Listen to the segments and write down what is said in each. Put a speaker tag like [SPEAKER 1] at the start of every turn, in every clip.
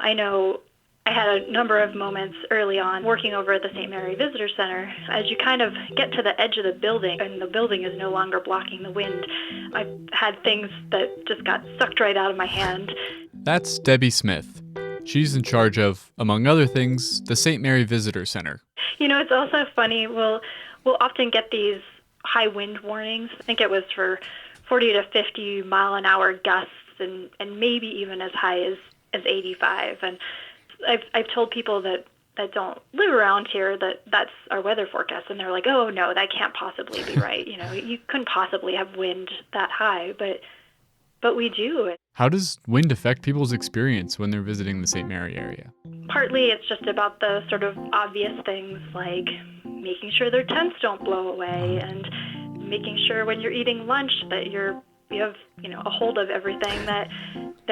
[SPEAKER 1] I know I had a number of moments early on working over at the St. Mary Visitor Center. As you kind of get to the edge of the building and the building is no longer blocking the wind, I've had things that just got sucked right out of my hand.
[SPEAKER 2] That's Debby Smith. She's in charge of, among other things, the St. Mary Visitor Center.
[SPEAKER 1] You know, it's also funny. We'll often get these high wind warnings. I think it was for 40 to 50 mile an hour gusts and maybe even as high as 85. And I've told people that don't live around here that that's our weather forecast, and they're like, oh no, that can't possibly be right. You know, you couldn't possibly have wind that high, but we do.
[SPEAKER 2] How does wind affect people's experience when they're visiting the St. Mary area?
[SPEAKER 1] Partly it's just about the sort of obvious things like making sure their tents don't blow away and making sure when you're eating lunch that you have, you know, a hold of everything that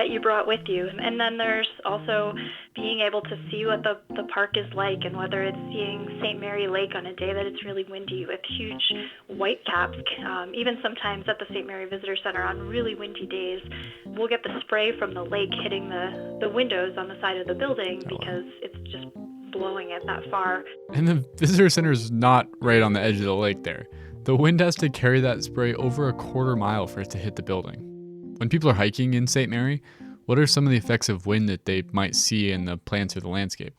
[SPEAKER 1] you brought with you. And then there's also being able to see what the park is like, and whether it's seeing St. Mary Lake on a day that it's really windy with huge whitecaps. Even sometimes at the St. Mary Visitor Center on really windy days, we'll get the spray from the lake hitting the windows on the side of the building because it's just blowing it that far.
[SPEAKER 2] And the visitor center is not right on the edge of the lake there. The wind has to carry that spray over a quarter mile for it to hit the building. When people are hiking in St. Mary, what are some of the effects of wind that they might see in the plants or the landscape?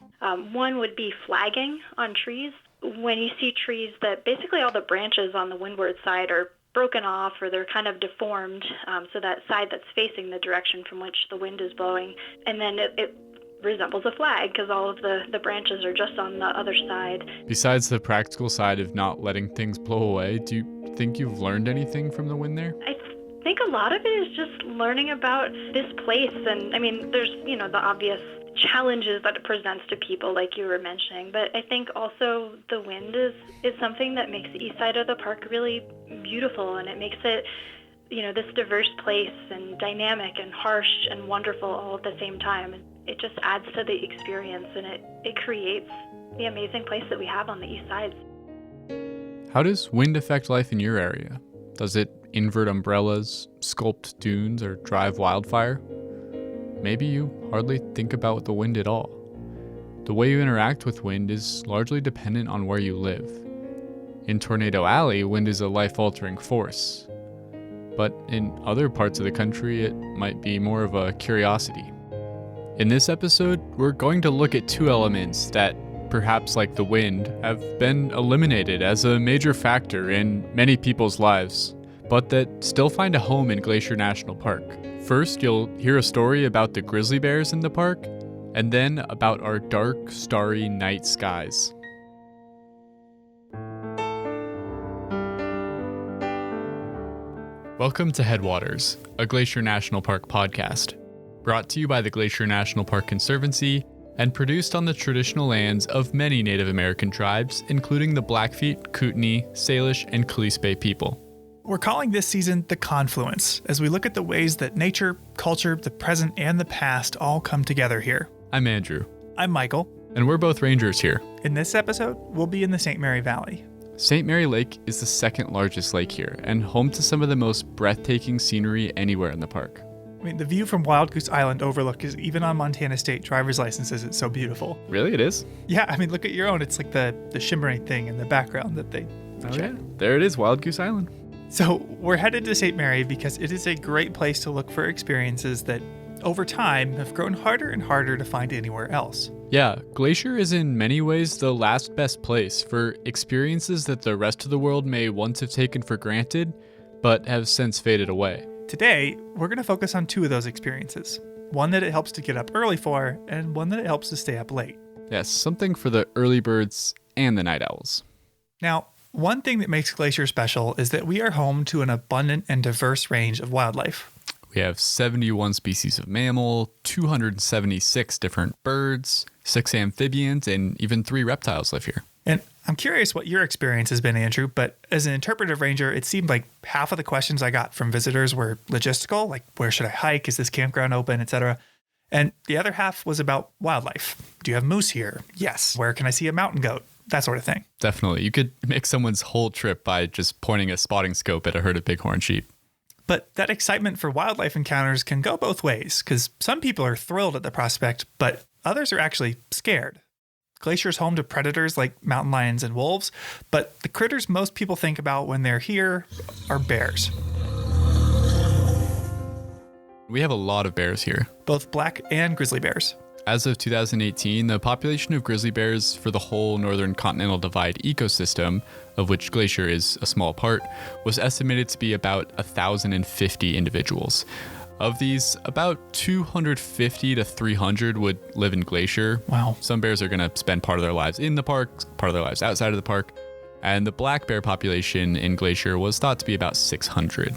[SPEAKER 1] One would be flagging on trees. When you see trees that basically all the branches on the windward side are broken off or they're kind of deformed, so that side that's facing the direction from which the wind is blowing, and then it resembles a flag because all of the branches are just on the other side. Besides the practical side of not letting things blow away, do you think you've learned anything from the wind there? I think a lot of it is just learning about this place. And I mean, there's, you know, the obvious challenges that it presents to people like you were mentioning, but I think also the wind is something that makes the east side of the park really beautiful, and it makes it, you know, this diverse place and dynamic and harsh and wonderful all at the same time. It just adds to the experience, and it creates the amazing place that we have on the east side. How does wind affect life in your area? Does it invert umbrellas, sculpt dunes, or drive wildfire? Maybe you hardly think about the wind at all. The way you interact with wind is largely dependent on where you live. In Tornado Alley, wind is a life-altering force. But in other parts of the country, it might be more of a curiosity. In this episode, we're going to look at two elements that, perhaps like the wind, have been eliminated as a major factor in many people's lives, but that still find a home in Glacier National Park. First, you'll hear a story about the grizzly bears in the park, and then about our dark, starry night skies. Welcome to Headwaters, a Glacier National Park podcast, brought to you by the Glacier National Park Conservancy and produced on the traditional lands of many Native American tribes, including the Blackfeet, Kootenai, Salish, and Kalispel people.
[SPEAKER 3] We're calling this season the Confluence, as we look at the ways that nature, culture, the present, and the past all come together here.
[SPEAKER 2] I'm Andrew.
[SPEAKER 3] I'm Michael.
[SPEAKER 2] And we're both rangers here.
[SPEAKER 3] In this episode, we'll be in the St. Mary Valley.
[SPEAKER 2] St. Mary Lake is the second largest lake here and home to some of the most breathtaking scenery anywhere in the park.
[SPEAKER 3] I mean, the view from Wild Goose Island overlook is even on Montana State driver's licenses. It's so beautiful.
[SPEAKER 2] Really, it is?
[SPEAKER 3] Yeah, I mean, look at your own. It's like the shimmering thing in the background that they
[SPEAKER 2] yeah. There it is, Wild Goose Island.
[SPEAKER 3] So we're headed to St. Mary because it is a great place to look for experiences that, over time, have grown harder and harder to find anywhere else.
[SPEAKER 2] Yeah, Glacier is in many ways the last best place for experiences that the rest of the world may once have taken for granted, but have since faded away.
[SPEAKER 3] Today, we're going to focus on two of those experiences. One that it helps to get up early for, and one that it helps to stay up late.
[SPEAKER 2] Yes, something for the early birds and the night owls.
[SPEAKER 3] Now, one thing that makes Glacier special is that we are home to an abundant and diverse range of wildlife.
[SPEAKER 2] We have 71 species of mammal, 276 different birds, 6 amphibians, and even 3 reptiles live here.
[SPEAKER 3] And I'm curious what your experience has been, Andrew, but as an interpretive ranger, it seemed like half of the questions I got from visitors were logistical, like where should I hike, is this campground open, etc. And the other half was about wildlife. Do you have moose here? Yes. Where can I see a mountain goat? That sort of thing.
[SPEAKER 2] Definitely. You could make someone's whole trip by just pointing a spotting scope at a herd of bighorn sheep.
[SPEAKER 3] But that excitement for wildlife encounters can go both ways, because some people are thrilled at the prospect, but others are actually scared. Glacier's home to predators like mountain lions and wolves, but the critters most people think about when they're here are bears.
[SPEAKER 2] We have a lot of bears here.
[SPEAKER 3] Both black and grizzly bears.
[SPEAKER 2] As of 2018, the population of grizzly bears for the whole northern continental divide ecosystem, of which Glacier is a small part, was estimated to be about 1,050 individuals. Of these, about 250 to 300 would live in Glacier.
[SPEAKER 3] Wow.
[SPEAKER 2] Some bears are going to spend part of their lives in the park, part of their lives outside of the park. And the black bear population in Glacier was thought to be about 600.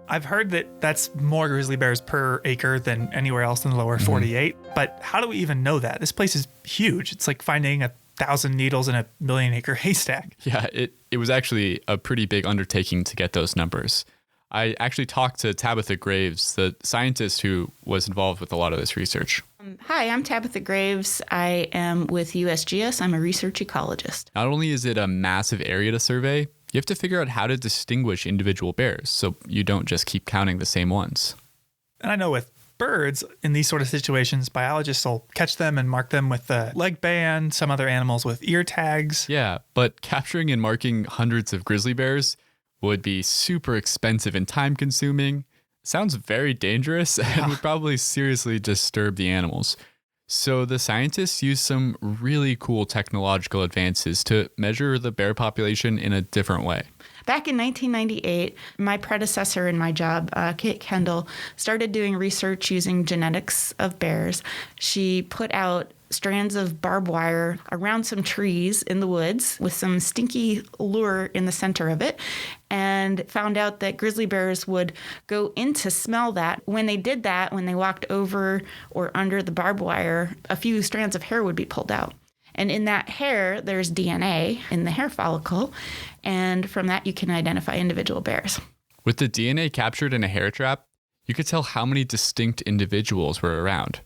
[SPEAKER 3] I've heard that that's more grizzly bears per acre than anywhere else in the lower 48. But how do we even know that? This place is huge. It's like finding 1,000 needles in a 1,000,000-acre haystack.
[SPEAKER 2] Yeah, it was actually a pretty big undertaking to get those numbers. I actually talked to Tabitha Graves, the scientist who was involved with a lot of this research.
[SPEAKER 4] Hi, I'm Tabitha Graves. I am with USGS. I'm a research ecologist.
[SPEAKER 2] Not only is it a massive area to survey, you have to figure out how to distinguish individual bears so you don't just keep counting the same ones.
[SPEAKER 3] And I know with birds, in these sort of situations, biologists will catch them and mark them with a leg band, some other animals with ear tags.
[SPEAKER 2] Yeah, but capturing and marking hundreds of grizzly bears would be super expensive and time-consuming. Sounds very dangerous and would probably seriously disturb the animals. So the scientists used some really cool technological advances to measure the bear population in a different way.
[SPEAKER 4] Back in 1998, my predecessor in my job, Kate Kendall, started doing research using genetics of bears. She put out strands of barbed wire around some trees in the woods with some stinky lure in the center of it, and found out that grizzly bears would go in to smell that. When they did that, when they walked over or under the barbed wire, a few strands of hair would be pulled out. And in that hair, there's DNA in the hair follicle, and from that you can identify individual bears.
[SPEAKER 2] With the DNA captured in a hair trap, you could tell how many distinct individuals were around.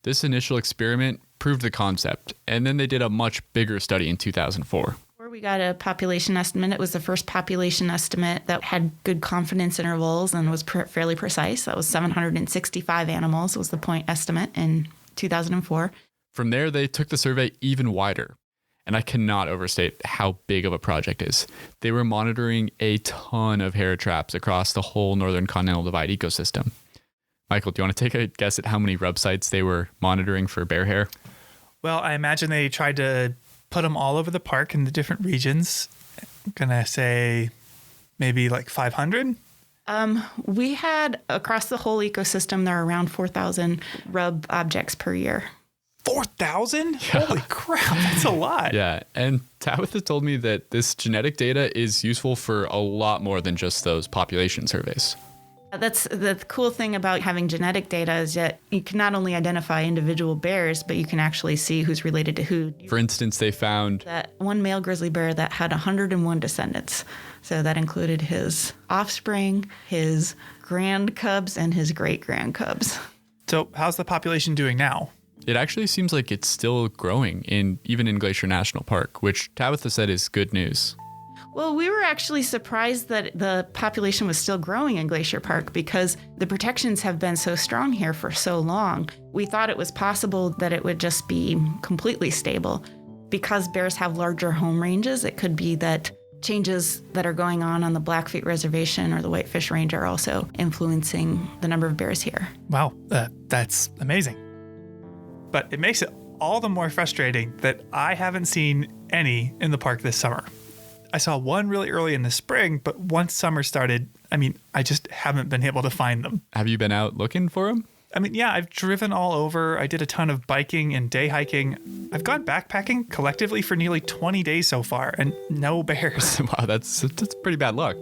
[SPEAKER 2] This initial experiment proved the concept, and then they did a much bigger study in 2004.
[SPEAKER 4] Before we got a population estimate, it was the first population estimate that had good confidence intervals and was fairly precise. That was 765 animals was the point estimate in 2004.
[SPEAKER 2] From there, they took the survey even wider, and I cannot overstate how big of a project it is. They were monitoring a ton of hair traps across the whole northern continental divide ecosystem. Michael, do you want to take a guess at how many rub sites they were monitoring for bear hair?
[SPEAKER 3] Well, I imagine they tried to put them all over the park in the different regions. I'm going to say maybe like 500.
[SPEAKER 4] We had, across the whole ecosystem, there are around 4,000 rub objects per year.
[SPEAKER 3] 4,000? Yeah. Holy crap, that's a lot.
[SPEAKER 2] Yeah, and Tabitha told me that this genetic data is useful for a lot more than just those population surveys.
[SPEAKER 4] That's the cool thing about having genetic data is that you can not only identify individual bears, but you can actually see who's related to who.
[SPEAKER 2] For instance, they found
[SPEAKER 4] that one male grizzly bear that had 101 descendants. So that included his offspring, his grand cubs, and his great-grand cubs.
[SPEAKER 3] So how's the population doing now?
[SPEAKER 2] It actually seems like it's still growing, even in Glacier National Park, which Tabitha said is good news.
[SPEAKER 4] Well, we were actually surprised that the population was still growing in Glacier Park because the protections have been so strong here for so long. We thought it was possible that it would just be completely stable. Because bears have larger home ranges, it could be that changes that are going on the Blackfeet Reservation or the Whitefish Range are also influencing the number of bears here.
[SPEAKER 3] Wow, that's amazing. But it makes it all the more frustrating that I haven't seen any in the park this summer. I saw one really early in the spring, but once summer started, I just haven't been able to find them.
[SPEAKER 2] Have you been out looking for them?
[SPEAKER 3] Yeah, I've driven all over. I did a ton of biking and day hiking. I've gone backpacking collectively for nearly 20 days so far, and no bears.
[SPEAKER 2] Wow, that's pretty bad luck.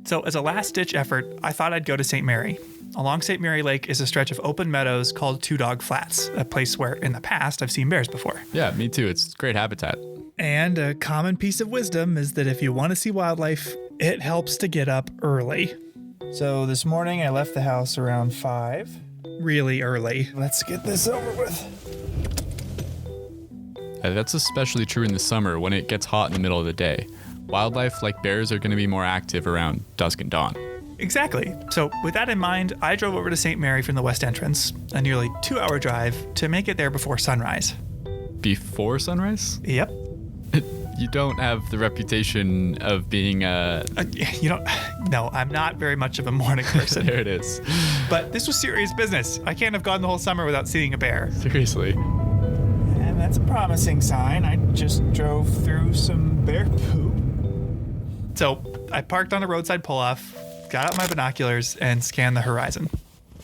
[SPEAKER 3] So as a last-ditch effort, I thought I'd go to St. Mary. Along St. Mary Lake is a stretch of open meadows called Two Dog Flats, a place where in the past I've seen bears before.
[SPEAKER 2] Yeah, me too. It's great habitat.
[SPEAKER 3] And a common piece of wisdom is that if you want to see wildlife, it helps to get up early. So this morning I left the house around 5. Really early. Let's get this over with.
[SPEAKER 2] That's especially true in the summer when it gets hot in the middle of the day. Wildlife like bears are going to be more active around dusk and dawn.
[SPEAKER 3] Exactly. So with that in mind, I drove over to St. Mary from the west entrance, a nearly 2-hour drive, to make it there before sunrise.
[SPEAKER 2] Before sunrise?
[SPEAKER 3] Yep.
[SPEAKER 2] You don't have the reputation of being
[SPEAKER 3] No, I'm not very much of a morning person.
[SPEAKER 2] There it is.
[SPEAKER 3] But this was serious business. I can't have gone the whole summer without seeing a bear.
[SPEAKER 2] Seriously.
[SPEAKER 5] And that's a promising sign. I just drove through some bear poop.
[SPEAKER 3] So I parked on a roadside pull-off, got out my binoculars, and scanned the horizon.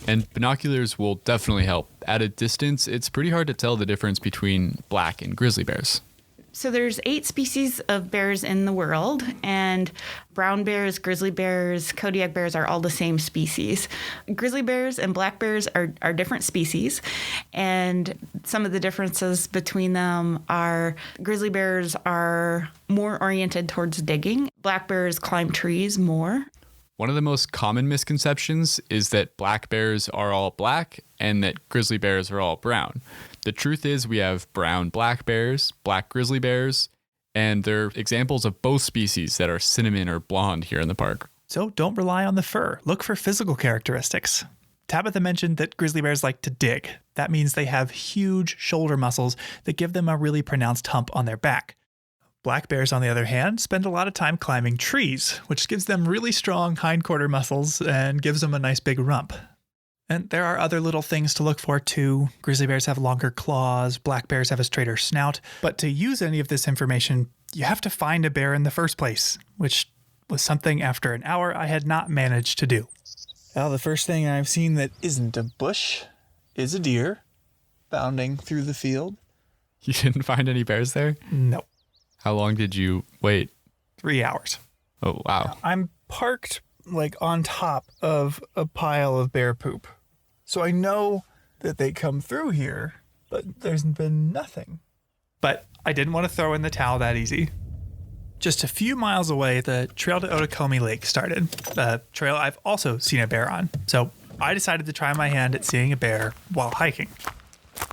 [SPEAKER 2] And binoculars will definitely help. At a distance, it's pretty hard to tell the difference between black and grizzly bears.
[SPEAKER 4] So there's 8 species of bears in the world, and brown bears, grizzly bears, Kodiak bears are all the same species. Grizzly bears and black bears are different species, and some of the differences between them are grizzly bears are more oriented towards digging. Black bears climb trees more.
[SPEAKER 2] One of the most common misconceptions is that black bears are all black and that grizzly bears are all brown. The truth is we have brown black bears, black grizzly bears, and they're examples of both species that are cinnamon or blonde here in the park.
[SPEAKER 3] So don't rely on the fur. Look for physical characteristics. Tabitha mentioned that grizzly bears like to dig. That means they have huge shoulder muscles that give them a really pronounced hump on their back. Black bears, on the other hand, spend a lot of time climbing trees, which gives them really strong hindquarter muscles and gives them a nice big rump. And there are other little things to look for too. Grizzly bears have longer claws, black bears have a straighter snout. But to use any of this information, you have to find a bear in the first place, which was something after an hour I had not managed to do.
[SPEAKER 5] Well, the first thing I've seen that isn't a bush is a deer bounding through the field.
[SPEAKER 2] You didn't find any bears there?
[SPEAKER 3] No.
[SPEAKER 2] How long did you wait?
[SPEAKER 3] 3 hours.
[SPEAKER 2] Oh, wow.
[SPEAKER 5] I'm parked on top of a pile of bear poop. So I know that they come through here, but there's been nothing.
[SPEAKER 3] But I didn't want to throw in the towel that easy. Just a few miles away, the trail to Otokomi Lake started, a trail I've also seen a bear on. So I decided to try my hand at seeing a bear while hiking.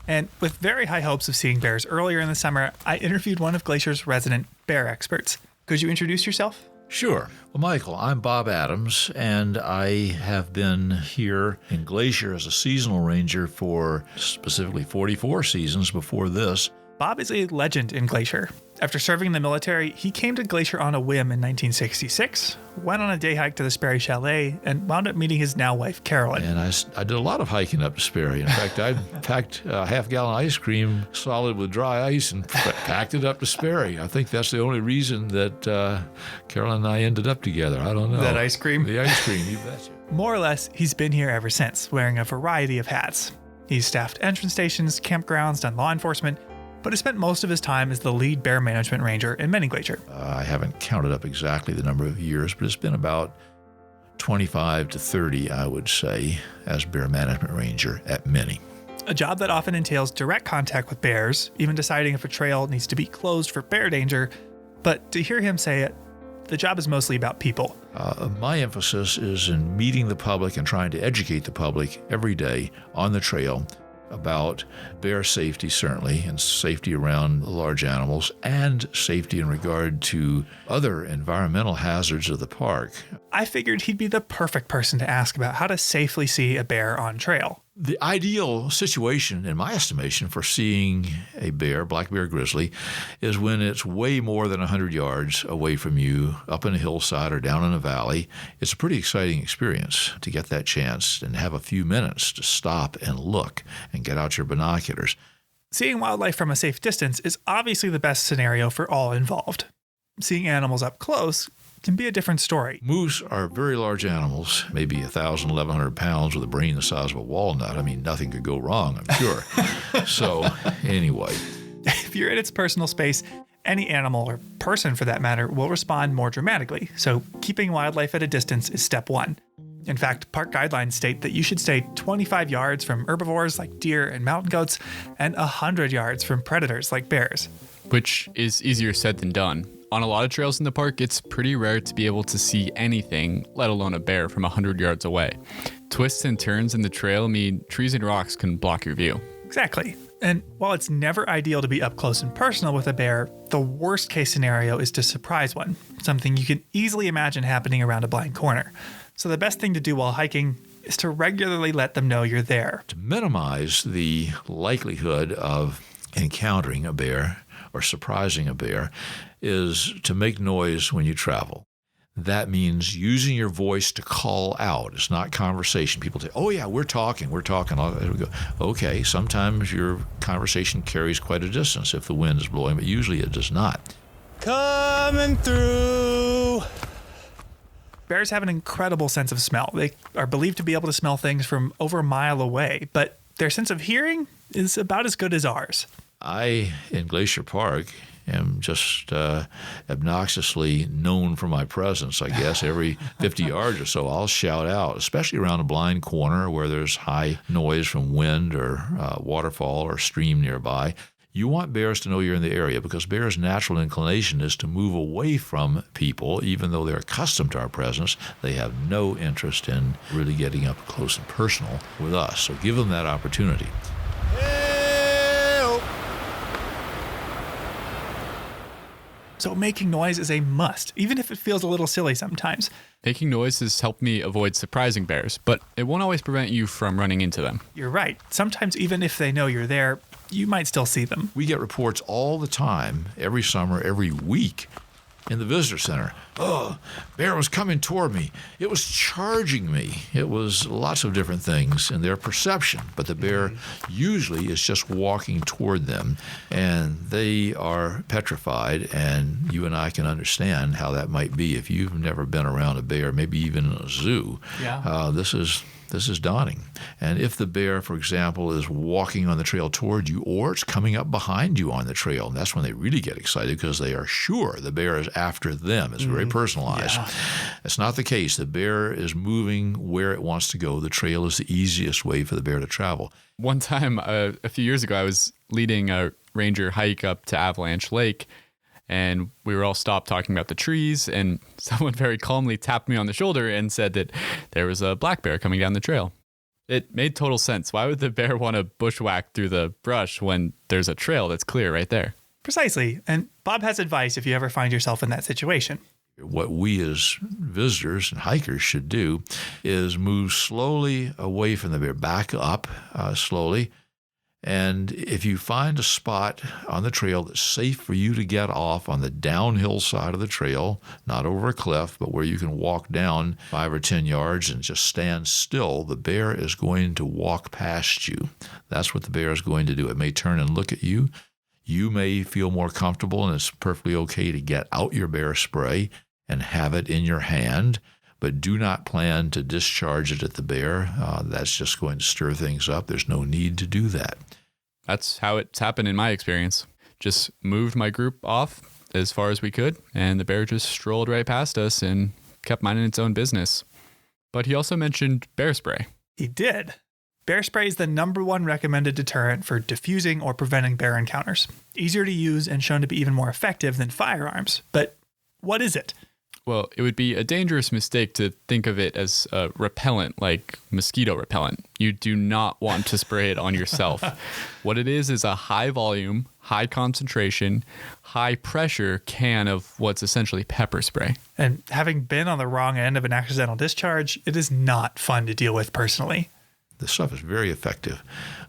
[SPEAKER 3] And with very high hopes of seeing bears earlier in the summer, I interviewed one of Glacier's resident bear experts. Could you introduce yourself?
[SPEAKER 6] Sure. Well, Michael, I'm Bob Adams, and I have been here in Glacier as a seasonal ranger for specifically 44 seasons before this.
[SPEAKER 3] Bob is a legend in Glacier. After serving in the military, he came to Glacier on a whim in 1966, went on a day hike to the Sperry Chalet, and wound up meeting his now wife, Carolyn.
[SPEAKER 6] And I did a lot of hiking up to Sperry. In fact, I packed a half-gallon ice cream solid with dry ice and packed it up to Sperry. I think that's the only reason that Carolyn and I ended up together. I don't know.
[SPEAKER 3] That ice cream?
[SPEAKER 6] The ice cream, you betcha.
[SPEAKER 3] More or less, he's been here ever since, wearing a variety of hats. He's staffed entrance stations, campgrounds, done law enforcement, but has spent most of his time as the lead bear management ranger in Many Glacier.
[SPEAKER 6] I haven't counted up exactly the number of years, but it's been about 25 to 30, I would say, as bear management ranger at Many.
[SPEAKER 3] A job that often entails direct contact with bears, even deciding if a trail needs to be closed for bear danger. But to hear him say it, the job is mostly about people.
[SPEAKER 6] My emphasis is in meeting the public and trying to educate the public every day on the trail about bear safety, certainly, and safety around large animals, and safety in regard to other environmental hazards of the park.
[SPEAKER 3] I figured he'd be the perfect person to ask about how to safely see a bear on trail.
[SPEAKER 6] The ideal situation, in my estimation, for seeing a bear, black bear grizzly, is when it's way more than 100 yards away from you, up in a hillside or down in a valley. It's a pretty exciting experience to get that chance and have a few minutes to stop and look and get out your binoculars.
[SPEAKER 3] Seeing wildlife from a safe distance is obviously the best scenario for all involved. Seeing animals up close can be a different story.
[SPEAKER 6] Moose are very large animals, maybe 1,000, 1,100 pounds with a brain the size of a walnut. I mean, nothing could go wrong, I'm sure. So, anyway.
[SPEAKER 3] If you're in its personal space, any animal, or person for that matter, will respond more dramatically. So, keeping wildlife at a distance is step one. In fact, park guidelines state that you should stay 25 yards from herbivores like deer and mountain goats, and 100 yards from predators like bears.
[SPEAKER 2] Which is easier said than done. On a lot of trails in the park, it's pretty rare to be able to see anything, let alone a bear, from 100 yards away. Twists and turns in the trail mean trees and rocks can block your view.
[SPEAKER 3] Exactly. And while it's never ideal to be up close and personal with a bear, the worst case scenario is to surprise one, something you can easily imagine happening around a blind corner. So the best thing to do while hiking is to regularly let them know you're there.
[SPEAKER 6] To minimize the likelihood of encountering a bear or surprising a bear is to make noise when you travel. That means using your voice to call out. It's not conversation. People say, oh yeah, we're talking. We go, okay, sometimes your conversation carries quite a distance if the wind is blowing, but usually it does not.
[SPEAKER 5] Coming through.
[SPEAKER 3] Bears have an incredible sense of smell. They are believed to be able to smell things from over a mile away, but their sense of hearing is about as good as ours.
[SPEAKER 6] I, in Glacier Park, am just obnoxiously known for my presence, I guess. Every 50 yards or so, I'll shout out, especially around a blind corner where there's high noise from wind or waterfall or stream nearby. You want bears to know you're in the area because bears' natural inclination is to move away from people. Even though they're accustomed to our presence, they have no interest in really getting up close and personal with us. So give them that opportunity.
[SPEAKER 5] Help.
[SPEAKER 3] So making noise is a must, even if it feels a little silly sometimes.
[SPEAKER 2] Making noise has helped me avoid surprising bears, but it won't always prevent you from running into them.
[SPEAKER 3] You're right. Sometimes even if they know you're there, you might still see them.
[SPEAKER 6] We get reports all the time, every summer, every week, in the visitor center. Oh, bear was coming toward me. It was charging me. It was lots of different things in their perception, but the bear usually is just walking toward them, and they are petrified, and you and I can understand how that might be if you've never been around a bear, maybe even in a zoo.
[SPEAKER 3] Yeah.
[SPEAKER 6] This is daunting. And if the bear, for example, is walking on the trail toward you or it's coming up behind you on the trail, and that's when they really get excited because they are sure the bear is after them. It's very personalized.
[SPEAKER 3] Yeah.
[SPEAKER 6] That's not the case. The bear is moving where it wants to go. The trail is the easiest way for the bear to travel.
[SPEAKER 2] One time, a few years ago, I was leading a ranger hike up to Avalanche Lake, and we were all stopped talking about the trees, and someone very calmly tapped me on the shoulder and said that there was a black bear coming down the trail. It made total sense. Why would the bear want to bushwhack through the brush when there's a trail that's clear right there?
[SPEAKER 3] Precisely. And Bob has advice if you ever find yourself in that situation.
[SPEAKER 6] What we as visitors and hikers should do is move slowly away from the bear, back up slowly. And if you find a spot on the trail that's safe for you to get off on the downhill side of the trail, not over a cliff, but where you can walk down 5 or 10 yards and just stand still, the bear is going to walk past you. That's what the bear is going to do. It may turn and look at you. You may feel more comfortable, and it's perfectly okay to get out your bear spray and have it in your hand, but do not plan to discharge it at the bear. That's just going to stir things up. There's no need to do that.
[SPEAKER 2] That's how it's happened in my experience. Just moved my group off as far as we could, and the bear just strolled right past us and kept minding its own business. But he also mentioned bear spray.
[SPEAKER 3] He did. Bear spray is the #1 recommended deterrent for diffusing or preventing bear encounters. Easier to use and shown to be even more effective than firearms. But what is it?
[SPEAKER 2] Well, it would be a dangerous mistake to think of it as a repellent, like mosquito repellent. You do not want to spray it on yourself. What it is a high volume, high concentration, high pressure can of what's essentially pepper spray.
[SPEAKER 3] And having been on the wrong end of an accidental discharge, it is not fun to deal with personally.
[SPEAKER 6] This stuff is very effective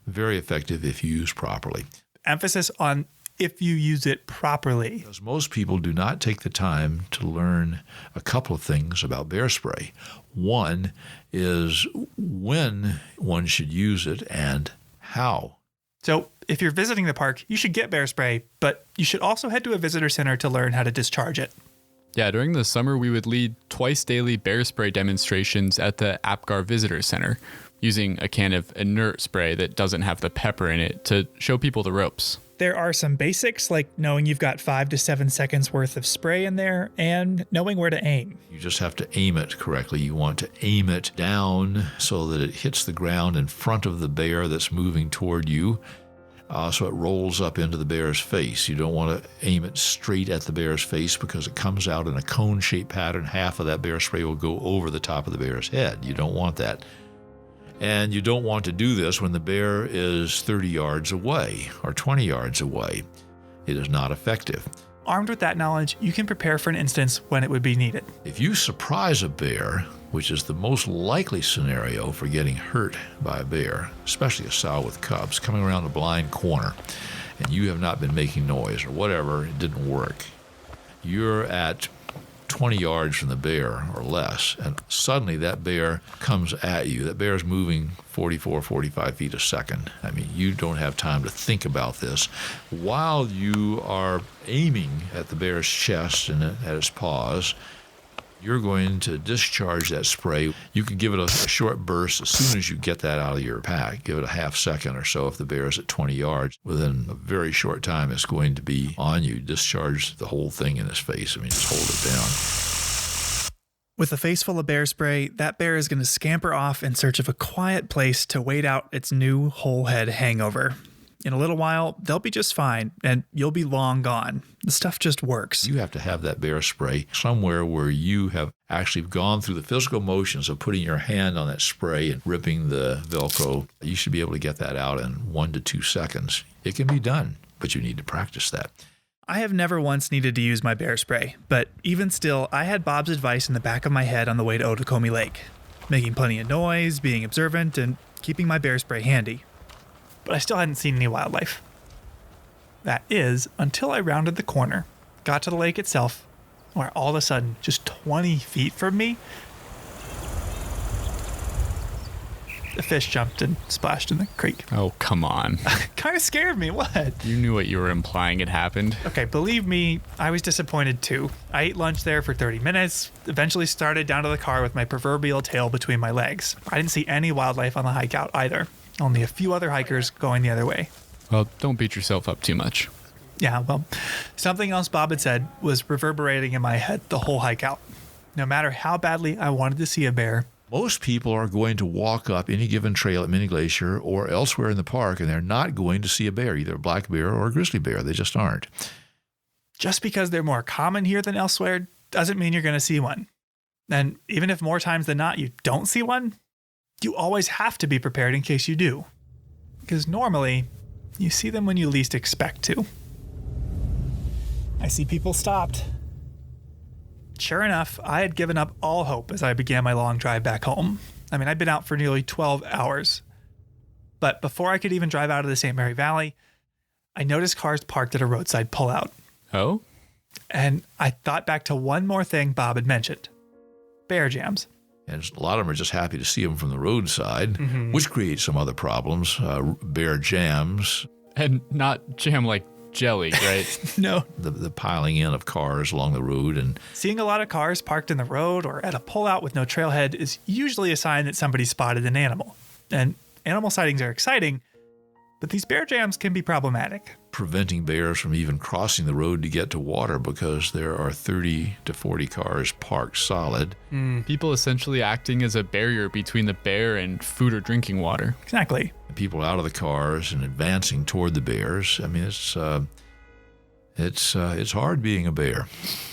[SPEAKER 6] if used properly.
[SPEAKER 3] Emphasis on if you use it properly.
[SPEAKER 6] Because most people do not take the time to learn a couple of things about bear spray. One is when one should use it and how.
[SPEAKER 3] So if you're visiting the park, you should get bear spray, but you should also head to a visitor center to learn how to discharge it.
[SPEAKER 2] Yeah, during the summer, we would lead twice daily bear spray demonstrations at the Apgar Visitor Center, using a can of inert spray that doesn't have the pepper in it to show people the ropes.
[SPEAKER 7] There are some basics, like knowing you've got 5 to 7 seconds worth of spray in there and knowing where to aim.
[SPEAKER 6] You just have to aim it correctly. You want to aim it down so that it hits the ground in front of the bear that's moving toward you, so it rolls up into the bear's face. You don't want to aim it straight at the bear's face because it comes out in a cone-shaped pattern. Half of that bear spray will go over the top of the bear's head. You don't want that. And you don't want to do this when the bear is 30 yards away or 20 yards away. It is not effective.
[SPEAKER 3] Armed with that knowledge, you can prepare for an instance when it would be needed.
[SPEAKER 6] If you surprise a bear which is the most likely scenario for getting hurt by a bear, especially a sow with cubs, coming around a blind corner, and you have not been making noise or whatever, it didn't work. You're at 20 yards from the bear or less, and suddenly that bear comes at you. That bear is moving 44, 45 feet a second. I mean, you don't have time to think about this. While you are aiming at the bear's chest and at its paws, you're going to discharge that spray. You can give it a short burst as soon as you get that out of your pack. Give it a half second or so if the bear is at 20 yards. Within a very short time, it's going to be on you. Discharge the whole thing in its face. I mean, just hold it down.
[SPEAKER 7] With a face full of bear spray, that bear is going to scamper off in search of a quiet place to wait out its new whole head hangover. In a little while, they'll be just fine, and you'll be long gone. The stuff just works.
[SPEAKER 6] You have to have that bear spray somewhere where you have actually gone through the physical motions of putting your hand on that spray and ripping the Velcro. You should be able to get that out in 1 to 2 seconds. It can be done, but you need to practice that.
[SPEAKER 7] I have never once needed to use my bear spray, but even still, I had Bob's advice in the back of my head on the way to Otokomi Lake. Making plenty of noise, being observant, and keeping my bear spray handy. But I still hadn't seen any wildlife. That is, until I rounded the corner, got to the lake itself, where all of a sudden, just 20 feet from me, a fish jumped and splashed in the creek.
[SPEAKER 2] Oh, come on.
[SPEAKER 7] Kind of scared me, what?
[SPEAKER 2] You knew what you were implying had happened.
[SPEAKER 7] Okay, believe me, I was disappointed too. I ate lunch there for 30 minutes, eventually started down to the car with my proverbial tail between my legs. I didn't see any wildlife on the hike out either. Only a few other hikers going the other way.
[SPEAKER 2] Well, don't beat yourself up too much.
[SPEAKER 7] Yeah, well, something else Bob had said was reverberating in my head the whole hike out. No matter how badly I wanted to see a bear,
[SPEAKER 6] most people are going to walk up any given trail at Mini Glacier or elsewhere in the park, and they're not going to see a bear, either a black bear or a grizzly bear. They just aren't.
[SPEAKER 7] Just because they're more common here than elsewhere doesn't mean you're going to see one. And even if more times than not you don't see one, you always have to be prepared in case you do. Because normally, you see them when you least expect to.
[SPEAKER 5] I see people stopped.
[SPEAKER 7] Sure enough, I had given up all hope as I began my long drive back home. I mean, I'd been out for nearly 12 hours. But before I could even drive out of the St. Mary Valley, I noticed cars parked at a roadside pullout.
[SPEAKER 2] Oh?
[SPEAKER 7] And I thought back to one more thing Bob had mentioned. Bear jams.
[SPEAKER 6] And a lot of them are just happy to see them from the roadside, which creates some other problems. Bear jams.
[SPEAKER 2] And not jam like jelly, right?
[SPEAKER 7] No.
[SPEAKER 6] The piling in of cars along the road. And
[SPEAKER 7] seeing a lot of cars parked in the road or at a pullout with no trailhead is usually a sign that somebody spotted an animal. And animal sightings are exciting, but these bear jams can be problematic.
[SPEAKER 6] Preventing bears from even crossing the road to get to water because there are 30 to 40 cars parked solid.
[SPEAKER 2] People essentially acting as a barrier between the bear and food or drinking water.
[SPEAKER 7] Exactly.
[SPEAKER 6] People out of the cars and advancing toward the bears. I mean, it's hard being a bear,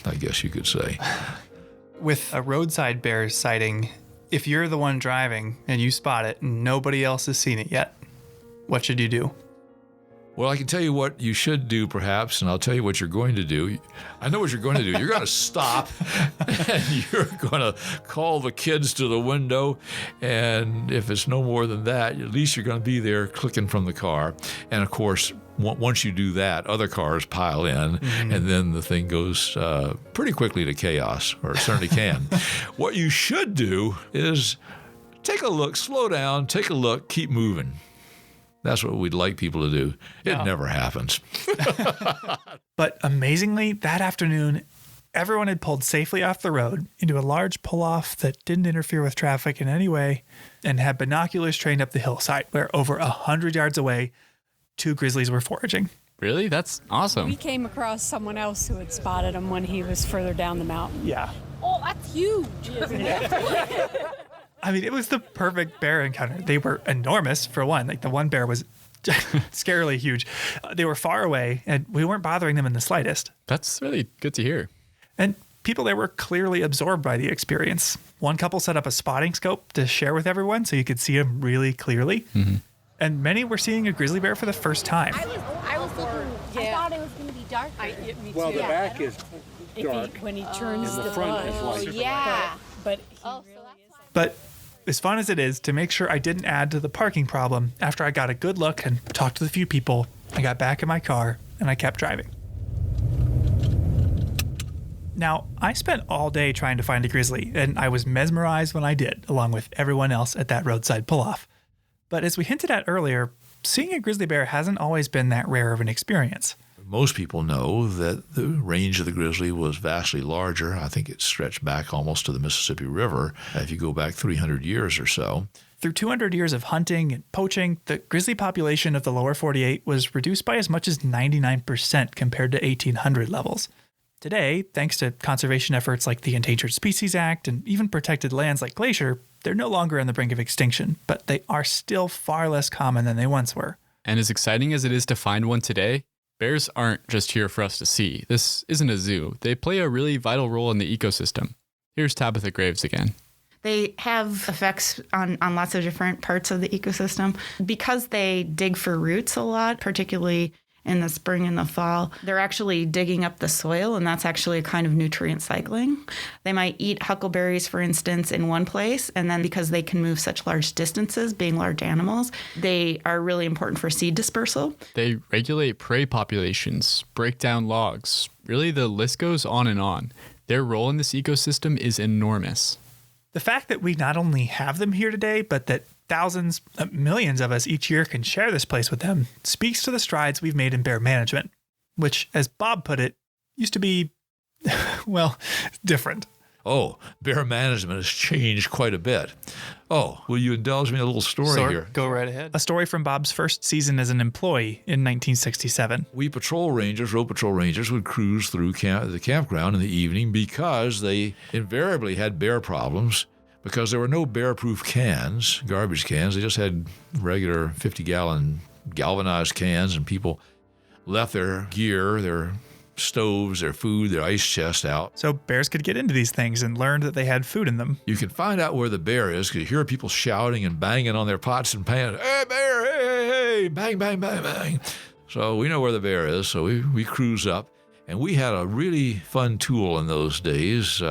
[SPEAKER 6] I guess you could say.
[SPEAKER 7] With a roadside bear sighting, if you're the one driving and you spot it and nobody else has seen it yet, what should you do?
[SPEAKER 6] Well, I can tell you what you should do, perhaps, and I'll tell you what you're going to do. I know what you're going to do. You're going to stop, and you're going to call the kids to the window, and if it's no more than that, at least you're going to be there clicking from the car. And, of course, once you do that, other cars pile in, and then the thing goes pretty quickly to chaos, or it certainly can. What you should do is take a look, slow down, take a look, keep moving. That's what we'd like people to do. It never happens.
[SPEAKER 7] But amazingly, that afternoon, everyone had pulled safely off the road into a large pull-off that didn't interfere with traffic in any way and had binoculars trained up the hillside where over 100 yards away, 2 grizzlies were foraging.
[SPEAKER 2] Really? That's awesome.
[SPEAKER 8] We came across someone else who had spotted him when he was further down the mountain.
[SPEAKER 7] Yeah.
[SPEAKER 8] Oh, that's huge, isn't it?
[SPEAKER 7] I mean, it was the perfect bear encounter. They were enormous, for one. Like, the one bear was scarily huge. They were far away, and we weren't bothering them in the slightest.
[SPEAKER 2] That's really good to hear.
[SPEAKER 7] And people there were clearly absorbed by the experience. One couple set up a spotting scope to share with everyone so you could see them really clearly. And many were seeing a grizzly bear for the first time.
[SPEAKER 9] I was looking, I thought it was going to be dark.
[SPEAKER 8] Me
[SPEAKER 10] Well,
[SPEAKER 8] too.
[SPEAKER 10] the back is dark.
[SPEAKER 8] When he turns
[SPEAKER 10] And the front is light.
[SPEAKER 9] Yeah.
[SPEAKER 8] But he really is.
[SPEAKER 3] But as fun as it is, to make sure I didn't add to the parking problem, after I got a good look and talked to a few people, I got back in my car and I kept driving. Now, I spent all day trying to find a grizzly, and I was mesmerized when I did, along with everyone else at that roadside pull-off. But as we hinted at earlier, seeing a grizzly bear hasn't always been that rare of an experience.
[SPEAKER 6] Most people know that the range of the grizzly was vastly larger. I think it stretched back almost to the Mississippi River if you go back 300 years or so.
[SPEAKER 3] Through 200 years of hunting and poaching, the grizzly population of the lower 48 was reduced by as much as 99% compared to 1800 levels. Today, thanks to conservation efforts like the Endangered Species Act and even protected lands like Glacier, they're no longer on the brink of extinction, but they are still far less common than they once were.
[SPEAKER 2] And as exciting as it is to find one today, bears aren't just here for us to see. This isn't a zoo. They play a really vital role in the ecosystem. Here's Tabitha Graves again.
[SPEAKER 4] They have effects on lots of different parts of the ecosystem. Because they dig for roots a lot, particularly in the spring and the fall, they're actually digging up the soil, and that's actually a kind of nutrient cycling. They might eat huckleberries, for instance, in one place, and then because they can move such large distances, being large animals, they are really important for seed dispersal.
[SPEAKER 2] They regulate prey populations, break down logs. Really, the list goes on and on. Their role in this ecosystem is enormous.
[SPEAKER 3] The fact that we not only have them here today, but that thousands, millions of us each year can share this place with them speaks to the strides we've made in bear management, which, as Bob put it, used to be, well, different.
[SPEAKER 6] Oh, bear management has changed quite a bit. Oh, will you indulge me in a little story here?
[SPEAKER 5] Go right ahead.
[SPEAKER 3] A story from Bob's first season as an employee in 1967.
[SPEAKER 6] We road patrol rangers would cruise through the campground in the evening because they invariably had bear problems because there were no bear-proof cans, garbage cans. They just had regular 50-gallon galvanized cans, and people left their gear, their stoves, their food, their ice chest out.
[SPEAKER 3] So bears could get into these things and learned that they had food in them.
[SPEAKER 6] You can find out where the bear is because you hear people shouting and banging on their pots and pans. Hey, bear, hey, hey, hey, bang, bang, bang, bang. So we know where the bear is, so we cruise up. And we had a really fun tool in those days.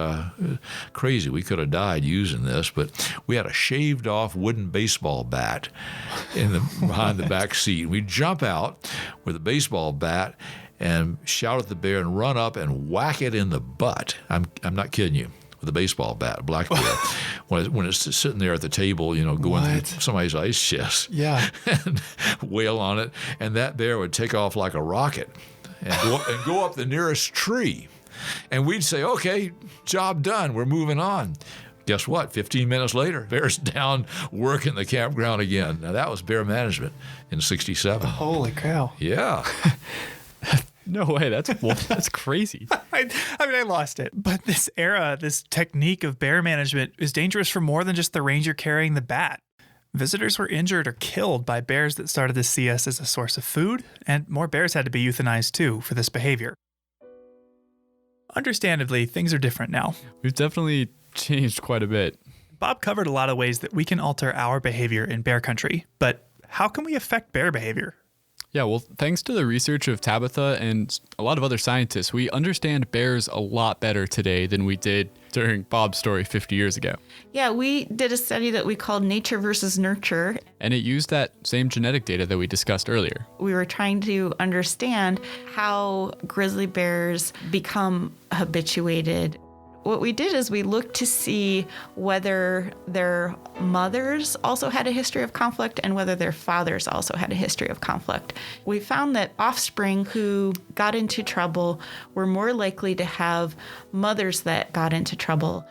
[SPEAKER 6] Crazy, we could have died using this, but we had a shaved-off wooden baseball bat behind the back seat. We'd jump out with a baseball bat and shout at the bear and run up and whack it in the butt. I'm not kidding you. With a baseball bat, a black bear, when it's sitting there at the table, going through somebody's ice chest, and wail on it, and that bear would take off like a rocket and go up the nearest tree, and we'd say, "Okay, job done. We're moving on." Guess what? 15 minutes later, bear's down working the campground again. Now that was bear management in '67.
[SPEAKER 5] Holy cow!
[SPEAKER 6] Yeah.
[SPEAKER 2] No way. That's crazy.
[SPEAKER 3] I lost it. But this era, this technique of bear management is dangerous for more than just the ranger carrying the bat. Visitors were injured or killed by bears that started to see us as a source of food, and more bears had to be euthanized too for this behavior. Understandably, things are different now.
[SPEAKER 2] We've definitely changed quite a bit.
[SPEAKER 3] Bob covered a lot of ways that we can alter our behavior in bear country, but how can we affect bear behavior?
[SPEAKER 2] Yeah, well, thanks to the research of Tabitha and a lot of other scientists, we understand bears a lot better today than we did during Bob's story 50 years ago.
[SPEAKER 4] Yeah, we did a study that we called Nature versus Nurture.
[SPEAKER 2] And it used that same genetic data that we discussed earlier.
[SPEAKER 4] We were trying to understand how grizzly bears become habituated. What we did is we looked to see whether their mothers also had a history of conflict and whether their fathers also had a history of conflict. We found that offspring who got into trouble were more likely to have mothers that got into trouble.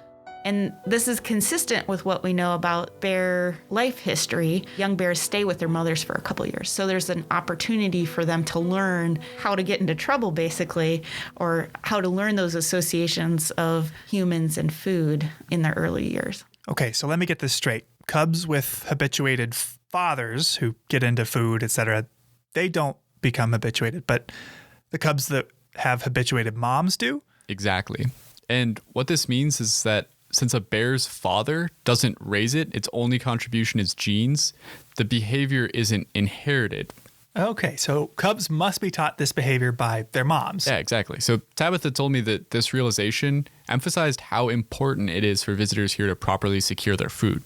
[SPEAKER 4] And this is consistent with what we know about bear life history. Young bears stay with their mothers for a couple years. So there's an opportunity for them to learn how to get into trouble, basically, or how to learn those associations of humans and food in their early years.
[SPEAKER 3] Okay, so let me get this straight. Cubs with habituated fathers who get into food, etc., they don't become habituated, but the cubs that have habituated moms do?
[SPEAKER 2] Exactly. And what this means is that since a bear's father doesn't raise it, its only contribution is genes, the behavior isn't inherited.
[SPEAKER 3] Okay, so cubs must be taught this behavior by their moms.
[SPEAKER 2] Yeah, exactly. So Tabitha told me that this realization emphasized how important it is for visitors here to properly secure their food.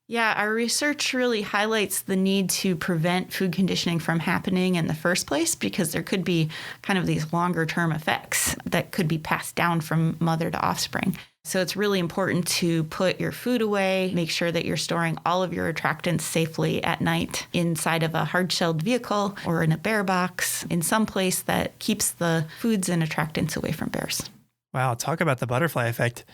[SPEAKER 4] Yeah, our research really highlights the need to prevent food conditioning from happening in the first place, because there could be kind of these longer term effects that could be passed down from mother to offspring. So it's really important to put your food away, make sure that you're storing all of your attractants safely at night inside of a hard-shelled vehicle or in a bear box, in some place that keeps the foods and attractants away from bears.
[SPEAKER 3] Wow, talk about the butterfly effect.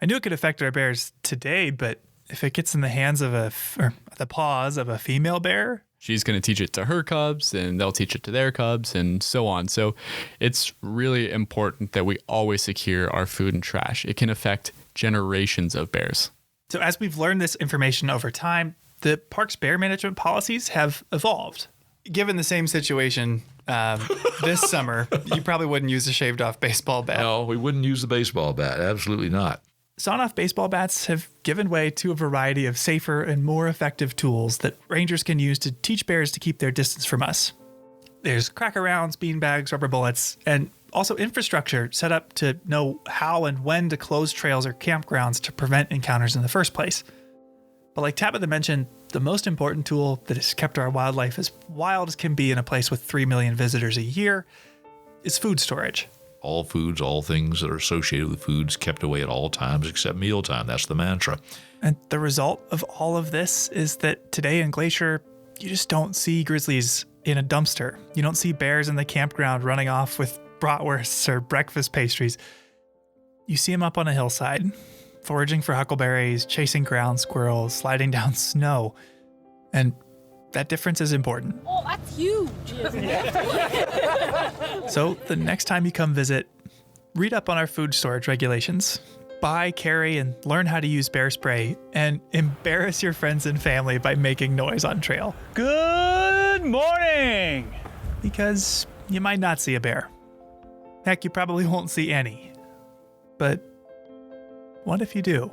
[SPEAKER 3] I knew it could affect our bears today, but if it gets in the hands of or the paws of a female bear,
[SPEAKER 2] she's going to teach it to her cubs, and they'll teach it to their cubs, and so on. So it's really important that we always secure our food and trash. It can affect generations of bears.
[SPEAKER 3] So as we've learned this information over time, the park's bear management policies have evolved. Given the same situation this summer, you probably wouldn't use a shaved off baseball bat.
[SPEAKER 6] No, we wouldn't use the baseball bat. Absolutely not.
[SPEAKER 3] Sawn-off baseball bats have given way to a variety of safer and more effective tools that rangers can use to teach bears to keep their distance from us. There's cracker rounds, beanbags, rubber bullets, and also infrastructure set up to know how and when to close trails or campgrounds to prevent encounters in the first place. But like Tabitha mentioned, the most important tool that has kept our wildlife as wild as can be in a place with 3 million visitors a year is food storage.
[SPEAKER 6] All foods, all things that are associated with foods kept away at all times except mealtime. That's the mantra.
[SPEAKER 3] And the result of all of this is that today in Glacier, you just don't see grizzlies in a dumpster. You don't see bears in the campground running off with bratwursts or breakfast pastries. You see them up on a hillside, foraging for huckleberries, chasing ground squirrels, sliding down snow. And that difference is important.
[SPEAKER 9] Oh, that's huge.
[SPEAKER 3] So the next time you come visit, read up on our food storage regulations, buy, carry, and learn how to use bear spray, and embarrass your friends and family by making noise on trail.
[SPEAKER 5] Good morning!
[SPEAKER 3] Because you might not see a bear. Heck, you probably won't see any. But what if you do?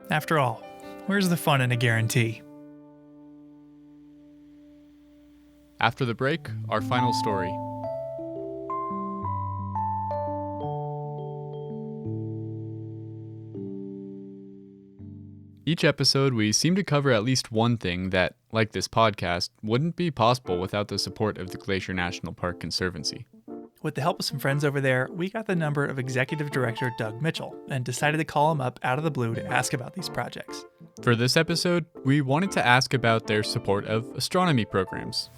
[SPEAKER 3] After all, where's the fun in a guarantee?
[SPEAKER 2] After the break, our final story. Each episode, we seem to cover at least one thing that, like this podcast, wouldn't be possible without the support of the Glacier National Park Conservancy.
[SPEAKER 3] With the help of some friends over there, we got the number of Executive Director Doug Mitchell and decided to call him up out of the blue to ask about these projects.
[SPEAKER 2] For this episode, we wanted to ask about their support of astronomy programs.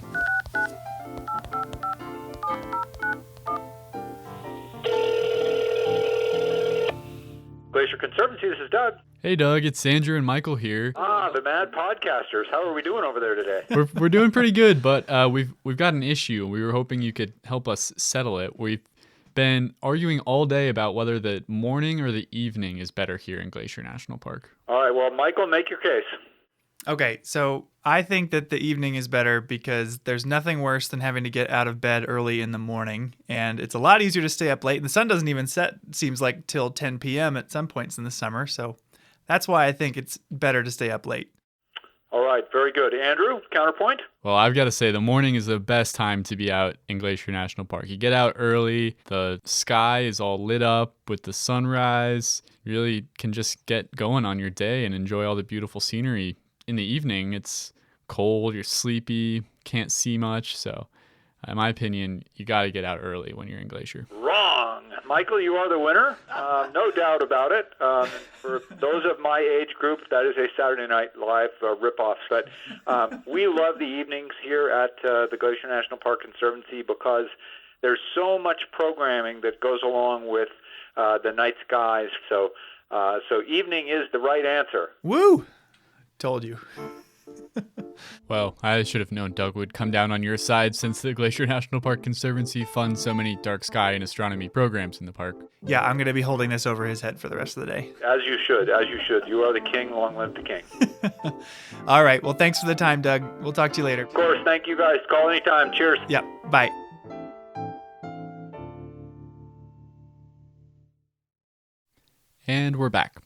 [SPEAKER 10] Glacier Conservancy, this is Doug.
[SPEAKER 2] Hey Doug, it's Andrew and Michael here.
[SPEAKER 10] The Mad Podcasters. How are we doing over there today?
[SPEAKER 2] We're doing pretty good, but we've got an issue. We were hoping you could help us settle it. We've been arguing all day about whether the morning or the evening is better here in Glacier National Park.
[SPEAKER 10] All right, well, Michael, make your case.
[SPEAKER 3] Okay, so I think that the evening is better because there's nothing worse than having to get out of bed early in the morning, and it's a lot easier to stay up late. And the sun doesn't even set, it seems like, till 10 p.m. at some points in the summer, so that's why I think it's better to stay up late.
[SPEAKER 10] All right, very good. Andrew, counterpoint?
[SPEAKER 2] Well, I've got to say, the morning is the best time to be out in Glacier National Park. You get out early, the sky is all lit up with the sunrise. You really can just get going on your day and enjoy all the beautiful scenery. In the evening, it's cold, you're sleepy, can't see much. So, in my opinion, you got to get out early when you're in Glacier.
[SPEAKER 10] Wrong. Michael, you are the winner. No doubt about it. For those of my age group, that is a Saturday Night Live ripoff. But we love the evenings here at the Glacier National Park Conservancy because there's so much programming that goes along with the night skies. So evening is the right answer.
[SPEAKER 3] Woo! Told you.
[SPEAKER 2] Well, I should have known Doug would come down on your side since the Glacier National Park Conservancy funds so many dark sky and astronomy programs in the park.
[SPEAKER 3] Yeah, I'm going to be holding this over his head for the rest of the day.
[SPEAKER 10] As you should. You are the king. Long live the king.
[SPEAKER 3] All right. Well, thanks for the time, Doug. We'll talk to you later.
[SPEAKER 10] Of course. Thank you, guys. Call anytime. Cheers.
[SPEAKER 3] Yeah. Bye.
[SPEAKER 2] And we're back.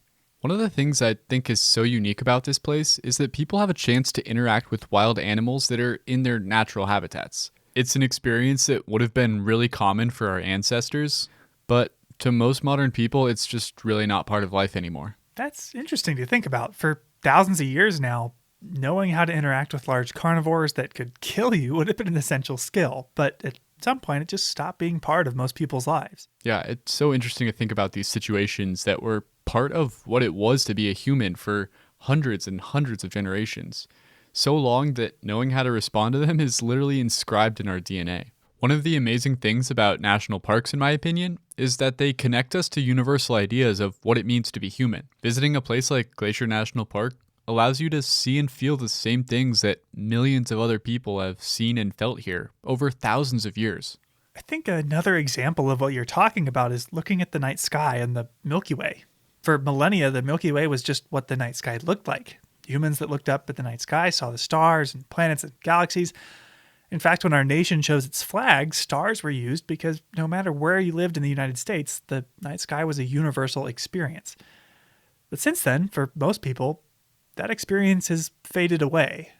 [SPEAKER 2] One of the things I think is so unique about this place is that people have a chance to interact with wild animals that are in their natural habitats. It's an experience that would have been really common for our ancestors, but to most modern people, it's just really not part of life anymore.
[SPEAKER 3] That's interesting to think about. For thousands of years now, knowing how to interact with large carnivores that could kill you would have been an essential skill, but at some point it just stopped being part of most people's lives.
[SPEAKER 2] Yeah, it's so interesting to think about these situations that were part of what it was to be a human for hundreds and hundreds of generations. So long that knowing how to respond to them is literally inscribed in our DNA. One of the amazing things about national parks, in my opinion, is that they connect us to universal ideas of what it means to be human. Visiting a place like Glacier National Park allows you to see and feel the same things that millions of other people have seen and felt here over thousands of years.
[SPEAKER 3] I think another example of what you're talking about is looking at the night sky and the Milky Way. For millennia, the Milky Way was just what the night sky looked like. Humans that looked up at the night sky saw the stars and planets and galaxies. In fact, when our nation chose its flag, stars were used because no matter where you lived in the United States, the night sky was a universal experience. But since then, for most people, that experience has faded away.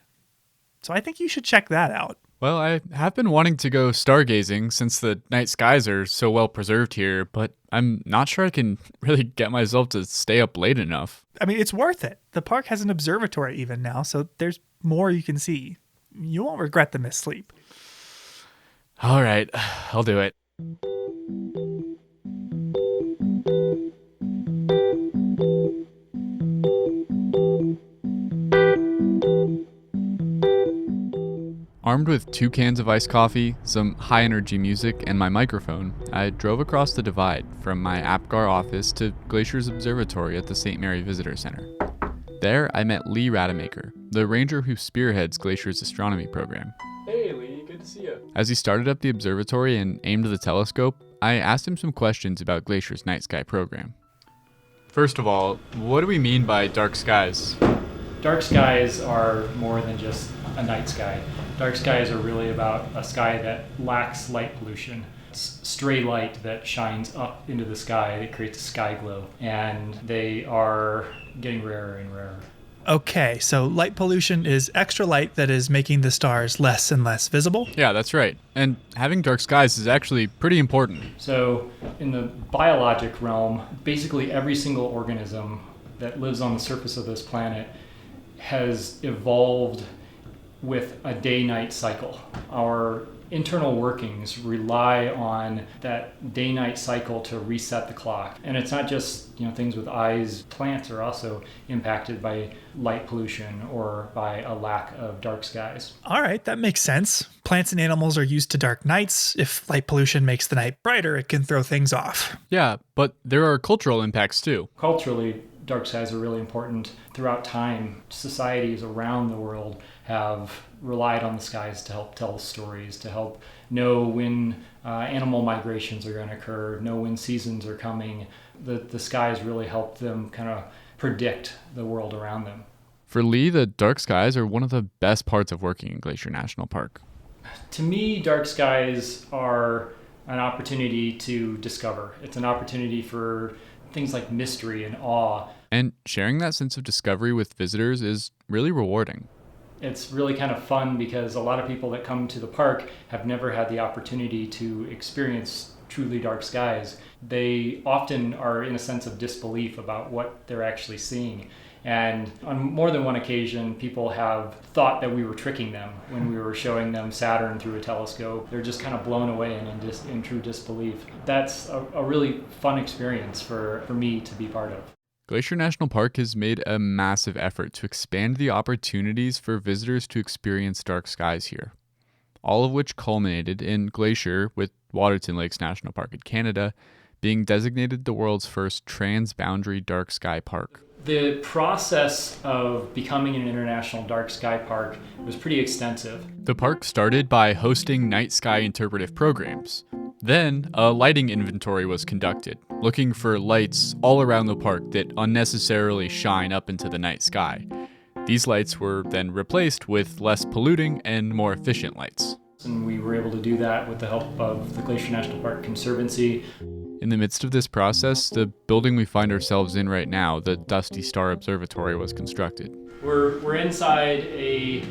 [SPEAKER 3] So I think you should check that out.
[SPEAKER 2] Well, I have been wanting to go stargazing since the night skies are so well preserved here, but I'm not sure I can really get myself to stay up late enough.
[SPEAKER 3] I mean, it's worth it. The park has an observatory even now, so there's more you can see. You won't regret the missed sleep.
[SPEAKER 2] All right, I'll do it. Armed with 2 cans of iced coffee, some high-energy music, and my microphone, I drove across the divide from my APGAR office to Glacier's observatory at the St. Mary Visitor Center. There, I met Lee Rademaker, the ranger who spearheads Glacier's astronomy program.
[SPEAKER 11] Hey Lee, good to see you.
[SPEAKER 2] As he started up the observatory and aimed the telescope, I asked him some questions about Glacier's night sky program. First of all, what do we mean by dark skies?
[SPEAKER 11] Dark skies are more than just a night sky. Dark skies are really about a sky that lacks light pollution. It's stray light that shines up into the sky. It creates a sky glow, and they are getting rarer and rarer.
[SPEAKER 3] Okay, so light pollution is extra light that is making the stars less and less visible?
[SPEAKER 2] Yeah, that's right. And having dark skies is actually pretty important.
[SPEAKER 11] So in the biologic realm, basically every single organism that lives on the surface of this planet has evolved with a day-night cycle. Our internal workings rely on that day-night cycle to reset the clock. And it's not just, things with eyes. Plants are also impacted by light pollution or by a lack of dark skies.
[SPEAKER 3] All right, that makes sense. Plants and animals are used to dark nights. If light pollution makes the night brighter, it can throw things off.
[SPEAKER 2] Yeah, but there are cultural impacts too.
[SPEAKER 11] Culturally, dark skies are really important. Throughout time, societies around the world have relied on the skies to help tell stories, to help know when animal migrations are going to occur, know when seasons are coming. The skies really help them kind of predict the world around them.
[SPEAKER 2] For Lee, the dark skies are one of the best parts of working in Glacier National Park.
[SPEAKER 11] To me, dark skies are an opportunity to discover. It's an opportunity for things like mystery and awe.
[SPEAKER 2] And sharing that sense of discovery with visitors is really rewarding.
[SPEAKER 11] It's really kind of fun because a lot of people that come to the park have never had the opportunity to experience truly dark skies. They often are in a sense of disbelief about what they're actually seeing. And on more than one occasion, people have thought that we were tricking them when we were showing them Saturn through a telescope. They're just kind of blown away and in true disbelief. That's a really fun experience for me to be part of.
[SPEAKER 2] Glacier National Park has made a massive effort to expand the opportunities for visitors to experience dark skies here, all of which culminated in Glacier, with Waterton Lakes National Park in Canada, being designated the world's first transboundary dark sky park.
[SPEAKER 11] The process of becoming an international dark sky park was pretty extensive.
[SPEAKER 2] The park started by hosting night sky interpretive programs. Then, a lighting inventory was conducted, looking for lights all around the park that unnecessarily shine up into the night sky. These lights were then replaced with less polluting and more efficient lights.
[SPEAKER 11] And we were able to do that with the help of the Glacier National Park Conservancy.
[SPEAKER 2] In the midst of this process, the building we find ourselves in right now, the Dusty Star Observatory, was constructed.
[SPEAKER 11] We're inside a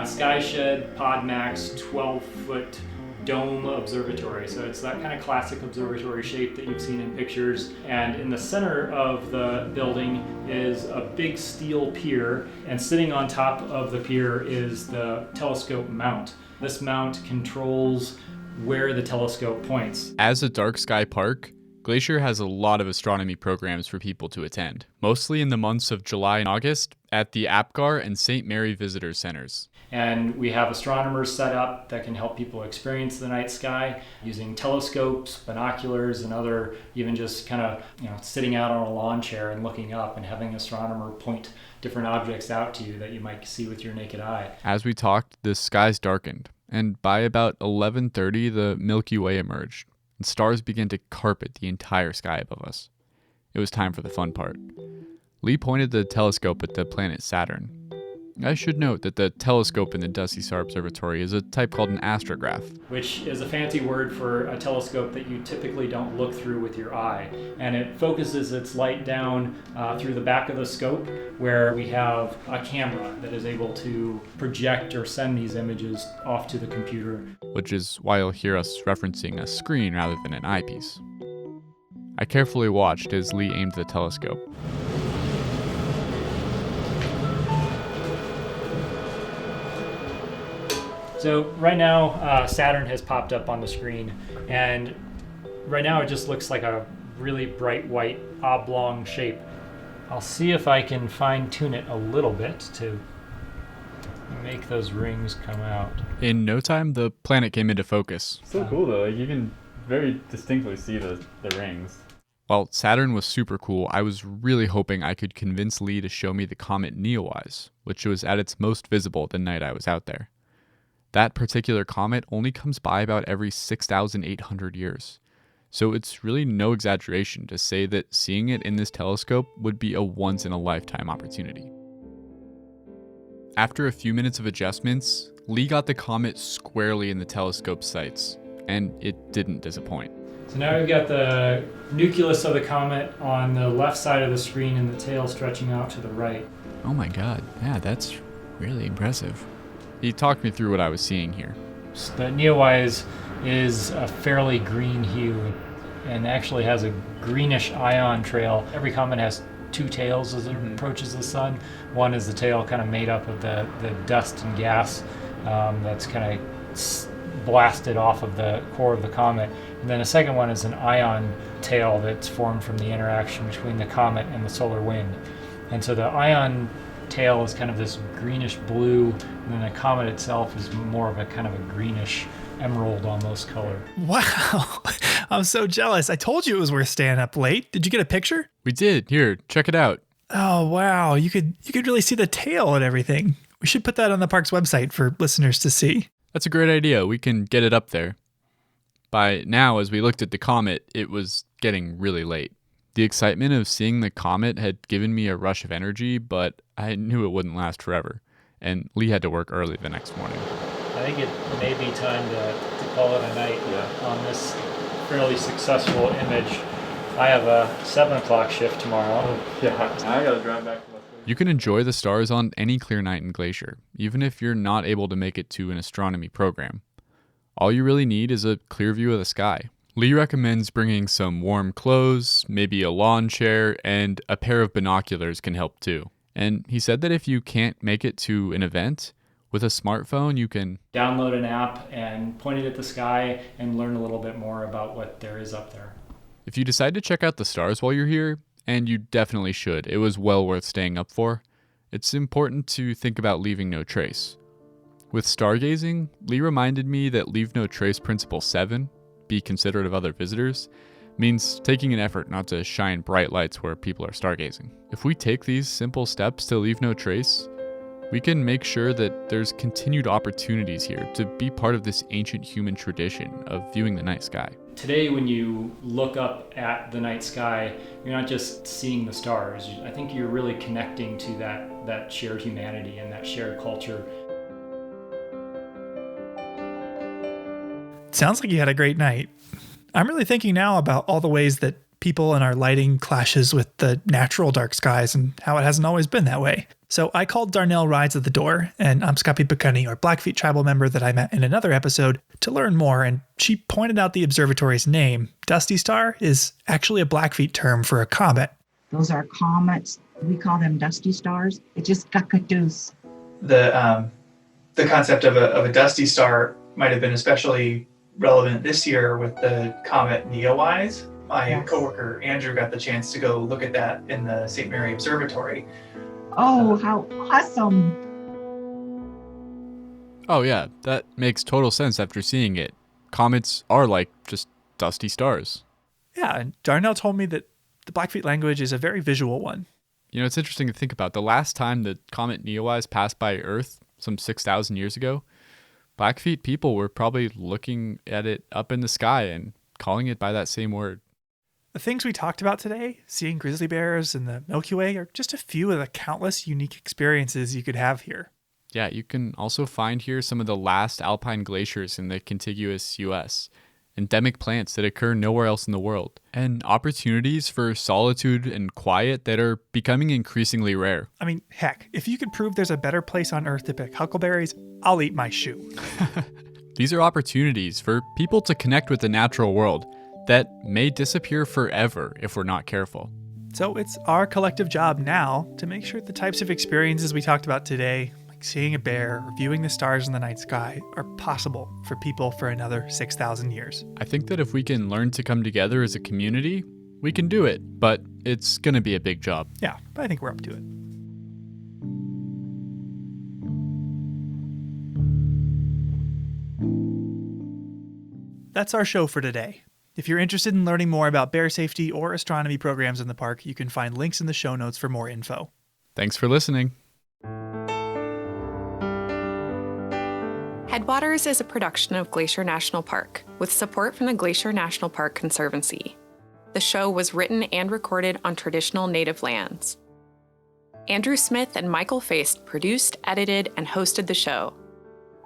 [SPEAKER 11] Sky Shed PodMax 12-foot dome observatory. So it's that kind of classic observatory shape that you've seen in pictures. And in the center of the building is a big steel pier, and sitting on top of the pier is the telescope mount. This mount controls where the telescope points.
[SPEAKER 2] As a dark sky park, Glacier has a lot of astronomy programs for people to attend, mostly in the months of July and August at the Apgar and St. Mary Visitor Centers.
[SPEAKER 11] And we have astronomers set up that can help people experience the night sky using telescopes, binoculars, and other, even just kind of, sitting out on a lawn chair and looking up and having an astronomer point different objects out to you that you might see with your naked eye.
[SPEAKER 2] As we talked, the skies darkened, and by about 11:30, the Milky Way emerged, and stars began to carpet the entire sky above us. It was time for the fun part. Lee pointed the telescope at the planet Saturn. I should note that the telescope in the Dusty Star Observatory is a type called an astrograph,
[SPEAKER 11] which is a fancy word for a telescope that you typically don't look through with your eye. And it focuses its light down through the back of the scope, where we have a camera that is able to project or send these images off to the computer.
[SPEAKER 2] Which is why you'll hear us referencing a screen rather than an eyepiece. I carefully watched as Lee aimed the telescope.
[SPEAKER 11] So right now, Saturn has popped up on the screen, and right now it just looks like a really bright white oblong shape. I'll see if I can fine-tune it a little bit to make those rings come out.
[SPEAKER 2] In no time, the planet came into focus.
[SPEAKER 12] So cool though, like you can very distinctly see the rings.
[SPEAKER 2] While Saturn was super cool, I was really hoping I could convince Lee to show me the comet Neowise, which was at its most visible the night I was out there. That particular comet only comes by about every 6,800 years. So it's really no exaggeration to say that seeing it in this telescope would be a once-in-a-lifetime opportunity. After a few minutes of adjustments, Lee got the comet squarely in the telescope sights, and it didn't disappoint.
[SPEAKER 11] So now we've got the nucleus of the comet on the left side of the screen and the tail stretching out to the right.
[SPEAKER 2] Oh my god, yeah, that's really impressive. He talked me through what I was seeing here.
[SPEAKER 11] The Neowise is a fairly green hue and actually has a greenish ion trail. Every comet has two tails as it approaches the sun. One is the tail kind of made up of the dust and gas that's kind of blasted off of the core of the comet. And then a second one is an ion tail that's formed from the interaction between the comet and the solar wind. And so the ion tail is kind of this greenish blue, and then the comet itself is more of a kind of a greenish emerald almost color.
[SPEAKER 3] Wow, I'm so jealous. I told you it was worth staying up late. Did you get a picture?
[SPEAKER 2] We did. Here, check it out.
[SPEAKER 3] Oh wow, you could really see the tail and everything. We should put that on the park's website for listeners to see.
[SPEAKER 2] That's a great idea. We can get it up there. By now, as we looked at the comet, it was getting really late. The excitement of seeing the comet had given me a rush of energy, but I knew it wouldn't last forever, and Lee had to work early the next morning.
[SPEAKER 11] I think it may be time to call it a night on this fairly successful image. I have a 7 o'clock shift tomorrow.
[SPEAKER 12] Oh, yeah, I gotta drive back to West Vegas.
[SPEAKER 2] You can enjoy the stars on any clear night in Glacier, even if you're not able to make it to an astronomy program. All you really need is a clear view of the sky. Lee recommends bringing some warm clothes, maybe a lawn chair, and a pair of binoculars can help too. And he said that if you can't make it to an event, with a smartphone you can
[SPEAKER 11] download an app and point it at the sky and learn a little bit more about what there is up there.
[SPEAKER 2] If you decide to check out the stars while you're here, and you definitely should, it was well worth staying up for, it's important to think about leaving no trace. With stargazing, Lee reminded me that Leave No Trace Principle 7, be considerate of other visitors, means taking an effort not to shine bright lights where people are stargazing. If we take these simple steps to leave no trace, we can make sure that there's continued opportunities here to be part of this ancient human tradition of viewing the night sky.
[SPEAKER 11] Today, when you look up at the night sky, you're not just seeing the stars. I think you're really connecting to that shared humanity and that shared culture.
[SPEAKER 3] Sounds like you had a great night. I'm really thinking now about all the ways that people and our lighting clashes with the natural dark skies and how it hasn't always been that way. So I called Darnell Rides at the Door, an Amskapi Pekani or Blackfeet tribal member that I met in another episode, to learn more, and she pointed out the observatory's name. Dusty Star is actually a Blackfeet term for a comet.
[SPEAKER 13] Those are comets. We call them dusty stars. It's just kakatoos.
[SPEAKER 7] The concept of a dusty star might have been especially relevant this year with the comet Neowise. My coworker Andrew got the chance to go look at that in the St. Mary Observatory.
[SPEAKER 13] Oh, how awesome.
[SPEAKER 2] Oh yeah, that makes total sense after seeing it. Comets are like just dusty stars.
[SPEAKER 3] Yeah, and Darnell told me that the Blackfeet language is a very visual one.
[SPEAKER 2] You know, it's interesting to think about. The last time the comet Neowise passed by Earth, some 6,000 years ago, Blackfeet people were probably looking at it up in the sky and calling it by that same word.
[SPEAKER 3] The things we talked about today, seeing grizzly bears in the Milky Way, are just a few of the countless unique experiences you could have here.
[SPEAKER 2] Yeah, you can also find here some of the last alpine glaciers in the contiguous U.S., endemic plants that occur nowhere else in the world, and opportunities for solitude and quiet that are becoming increasingly rare.
[SPEAKER 3] I mean, heck, if you could prove there's a better place on Earth to pick huckleberries, I'll eat my shoe.
[SPEAKER 2] These are opportunities for people to connect with the natural world that may disappear forever if we're not careful.
[SPEAKER 3] So it's our collective job now to make sure the types of experiences we talked about today, like seeing a bear or viewing the stars in the night sky, are possible for people for another 6,000 years.
[SPEAKER 2] I think that if we can learn to come together as a community, we can do it, but it's going to be a big job.
[SPEAKER 3] Yeah, but I think we're up to it. That's our show for today. If you're interested in learning more about bear safety or astronomy programs in the park, you can find links in the show notes for more info.
[SPEAKER 2] Thanks for listening.
[SPEAKER 14] Headwaters is a production of Glacier National Park, with support from the Glacier National Park Conservancy. The show was written and recorded on traditional native lands. Andrew Smith and Michael Feist produced, edited, and hosted the show.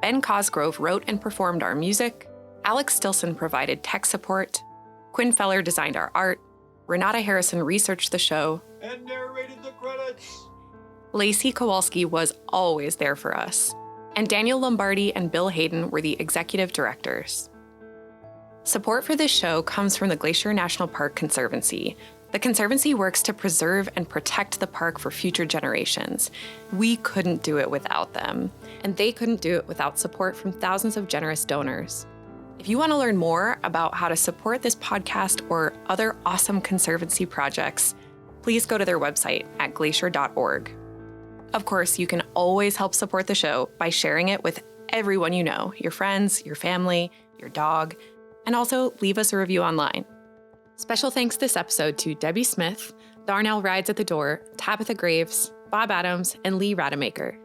[SPEAKER 14] Ben Cosgrove wrote and performed our music. Alex Stilson provided tech support. Quinn Feller designed our art. Renata Harrison researched the show.
[SPEAKER 6] And narrated the credits.
[SPEAKER 14] Lacey Kowalski was always there for us. And Daniel Lombardi and Bill Hayden were the executive directors. Support for this show comes from the Glacier National Park Conservancy. The Conservancy works to preserve and protect the park for future generations. We couldn't do it without them, and they couldn't do it without support from thousands of generous donors. If you want to learn more about how to support this podcast or other awesome Conservancy projects, please go to their website at glacier.org. Of course, you can always help support the show by sharing it with everyone you know, your friends, your family, your dog, and also leave us a review online. Special thanks this episode to Debby Smith, Darnell Rides at the Door, Tabitha Graves, Bob Adams, and Lee Rademaker.